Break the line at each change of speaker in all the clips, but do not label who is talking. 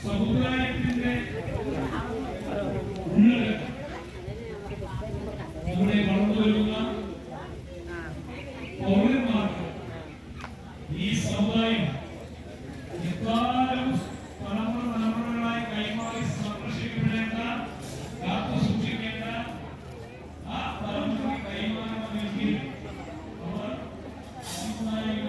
സമുദായത്തിന്റെ ഇവിടെ വളർന്നു വരുന്ന പൗരന്മാർക്ക് ഈ സമുദായം എക്കാലം തലമുറകളായി കൈമാറി സംരക്ഷിക്കപ്പെടേണ്ട, കാത്തു സൂക്ഷിക്കേണ്ട ആ തലമുറ കൈമാറണമെങ്കിൽ അവർ സാമുദായിക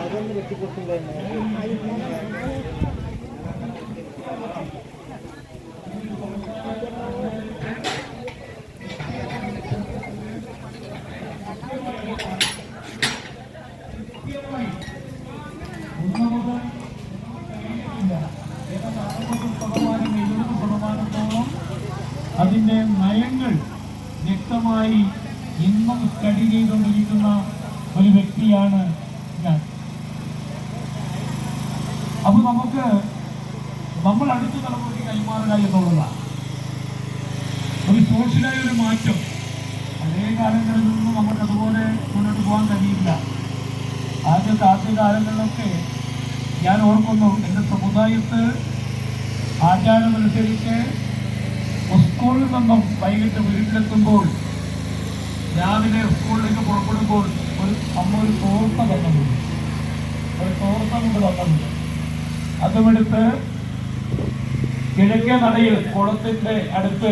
അതൊന്ന് വെട്ടിക്കൊടുക്കുമ്പോ
അതിന്റെ നയങ്ങൾ വ്യക്തമായി ഇന്നും സ്റ്റഡി ചെയ്തുകൊണ്ടിരിക്കുന്ന ഒരു വ്യക്തിയാണ് ഞാൻ. അപ്പൊ നമ്മൾ അടുത്ത തലമുറയ്ക്ക് കൈമാറുക എന്നുള്ളതാണ് ഒരു സോഷ്യലായ ഒരു മാറ്റം. പഴയ കാലങ്ങളിൽ നിന്നും നമുക്ക് അതുപോലെ മുന്നോട്ട് പോകാൻ കഴിയില്ല. ആദ്യ കാലങ്ങളിലൊക്കെ ഞാൻ ഓർക്കുന്നു, എൻ്റെ സമുദായത്ത് ആചാരമനുസരിച്ച് സ്കൂളിൽ നിന്നും വൈകിട്ട് വീട്ടിലെത്തുമ്പോൾ, രാവിലെ സ്കൂളിലേക്ക് പുറപ്പെടുമ്പോൾ അമ്മ ഒരു തോർത്ത തന്നിട്ടുണ്ട്. ഒരു തോർത്ത കൊണ്ട് തന്നിട്ടുണ്ട്. അതുമെടുത്ത് കിഴക്കേ നടയിൽ കുളത്തിന്റെ അടുത്ത്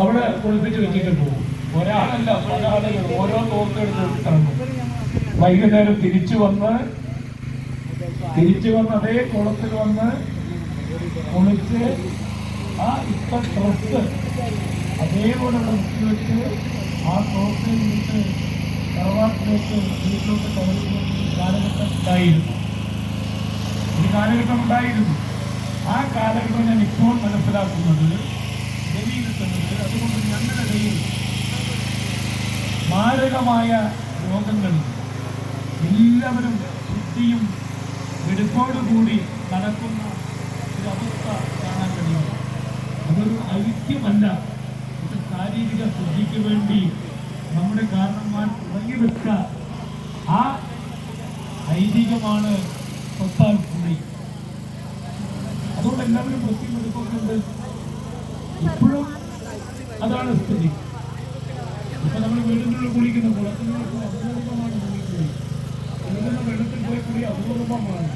അവിടെ കുളിപ്പിച്ച് വെച്ചിട്ട് പോകും. ഒരാളല്ല, പല ആളുകൾ ഓരോ തോർത്തെടുത്ത് ഇറങ്ങും. വൈകുന്നേരം തിരിച്ചു വന്ന് അതേ കുളത്തിൽ വന്ന് കുളിച്ച് ആ ഇട്ട ഡ്രസ് അതേപോലെ മുക്കി വെച്ച് ആ തോർത്തിൽ നിന്നിട്ട് തറവാട്ടിലേക്ക് വീട്ടിലോട്ട് കയറുന്ന ഒരു കാലഘട്ടം ഉണ്ടായിരുന്നു. ആ കാലഘട്ടം ഞാൻ ഇപ്പോൾ മനസ്സിലാക്കുന്നത്, വിലയിരുത്തുന്നത്. അതുകൊണ്ട് ഞങ്ങളുടെ ഇടയിൽ മാരകമായ രോഗങ്ങളിൽ എല്ലാവരും ശുദ്ധിയും വെടുപ്പോടുകൂടി നടക്കുന്ന ഒരു അവസ്ഥ കാണാൻ കഴിയും. അതൊരു ഐക്യമല്ല, ഇത് ശാരീരിക ശുദ്ധിക്ക് വേണ്ടി നമ്മുടെ കാരണന്മാർ തുടങ്ങിവെച്ച ആ ഐതിഹ്യമാണ് തൊട്ടാൽ കൂടി. അതുകൊണ്ട് എല്ലാവരും വൃത്തിയും എടുക്കുന്നുണ്ട്. ഇപ്പോഴും അതാണ് സ്ഥിതി. ഇപ്പൊ നമ്മൾ വീടിനുള്ളിൽ കുളിക്കുന്നു, കുളത്തിനുള്ള അപൂർവമാണ് കുളിക്കുന്നത്. വീടിന്റെ വെള്ളത്തിൽ പോയി കൂടി അപൂർവമാണ്.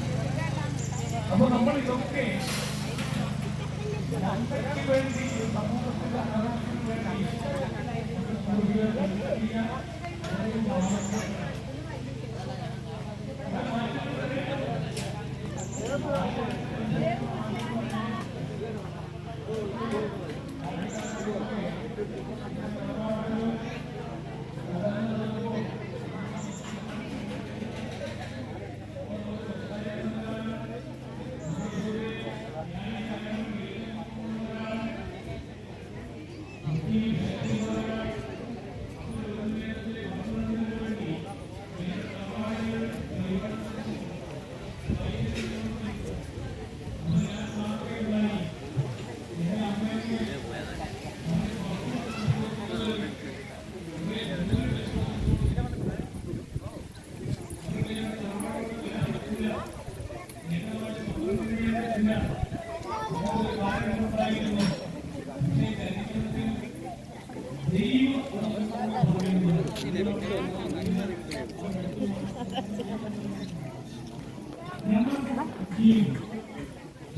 അപ്പൊ നമ്മൾ ഇതൊക്കെ വേണ്ടി സമൂഹത്തിന്റെ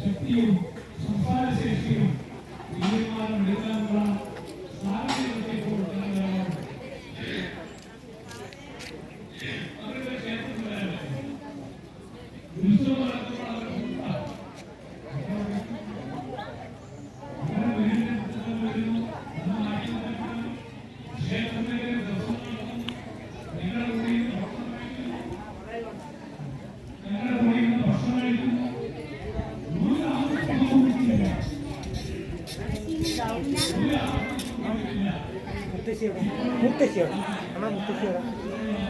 ശക്തിയും സംസാരശേഷിയും തീരുമാനം എടുക്കാനുള്ള സാഹചര്യത്തെ അവരുടെ ക്ഷേത്രത്തിൽ ഉത്സവം
മുത്തശ്ശിയോട് നമ്മുടെ മുത്തശ്ശിയോട്